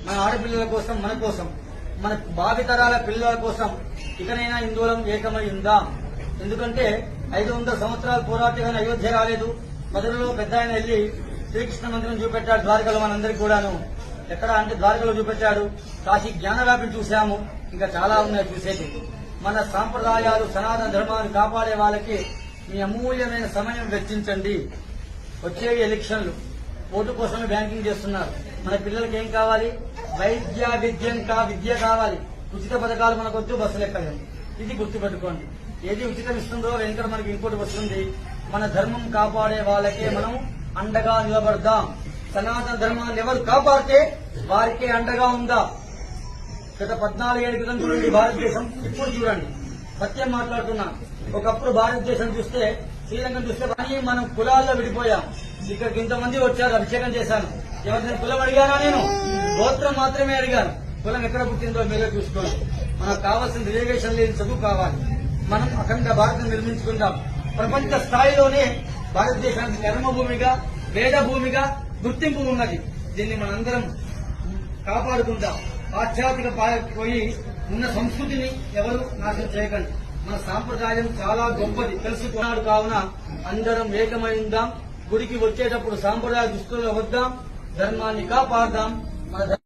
మన ఆడపిల్లల కోసం, మన కోసం, మన భావితరాల పిల్లల కోసం ఇకనైనా హిందువులం ఏకమై ఉందాం. ఎందుకంటే 500 సంవత్సరాలు పోరాటగానే అయోధ్య రాలేదు. మొదలలో పెద్ద ఆయన వెళ్లి శ్రీకృష్ణ మందిరం చూపెట్టాడు ద్వారకలో. మనందరికీ కూడాను ఎక్కడ అంటే ద్వారకలో చూపెట్టాడు. కాశీ జ్ఞానవ్యాపిని చూశాము. ఇంకా చాలా ఉన్నాయి చూసేది. మన సాంప్రదాయాలు, సనాతన ధర్మాన్ని కాపాడే వాళ్ళకి మీ అమూల్యమైన సమయం వెచ్చించండి. వచ్చేవి ఎలక్షన్లు, ఓటు కోసమే బ్యాంకింగ్ చేస్తున్నారు. మన పిల్లలకి ఏం కావాలి? విద్య కావాలి. ఉచిత పథకాలు మనకొద్దు, బస్సులు ఎక్కలేము. ఇది గుర్తుపెట్టుకోండి. ఏది ఉచితం ఇస్తుందో వెంకట మనకి ఇంకోటి వస్తుంది. మన ధర్మం కాపాడే వాళ్ళకే మనం అండగా నిలబడదాం. సనాతన ధర్మాన్ని ఎవరు కాపాడితే వారికే అండగా ఉందా. గత 14 ఏళ్ల క్రితం చూడండి భారతదేశం, ఇప్పుడు చూడండి. సత్యం మాట్లాడుతున్నా. ఒకప్పుడు భారతదేశం చూస్తే, శ్రీలంకను చూస్తే కానీ మనం కులాల్లో విడిపోయాం. ఇక్కడికి ఇంతమంది వచ్చారు, అభిషేకం చేశాను. ఎవరిని కులం అడిగానా? నేను గోత్రం మాత్రమే అడిగాను. కులం ఎక్కడ పుట్టిందో మీరే చూసుకోండి. మనకు కావాల్సిన రిజర్వేషన్ లేని చదువు కావాలి. మనం అఖండ భారతం నిర్మించుకుందాం. ప్రపంచ స్థాయిలోనే భారతదేశానికి కర్మభూమిగా, వేద భూమిగా గుర్తింపు ఉన్నది. దీన్ని మనందరం కాపాడుకుందాం. పాశ్చాత్యక పోయి ఉన్న సంస్కృతిని ఎవరు నాశనం చేయకండి. మన సాంప్రదాయం చాలా గొప్పది తెలుసుకున్నాడు. కావున అందరం ఏకమై ఉందాం. గుడికి వచ్చేటప్పుడు సాంప్రదాయ దుస్తులు వద్దాం. ధర్మాన్ని కాపాడదాం. మన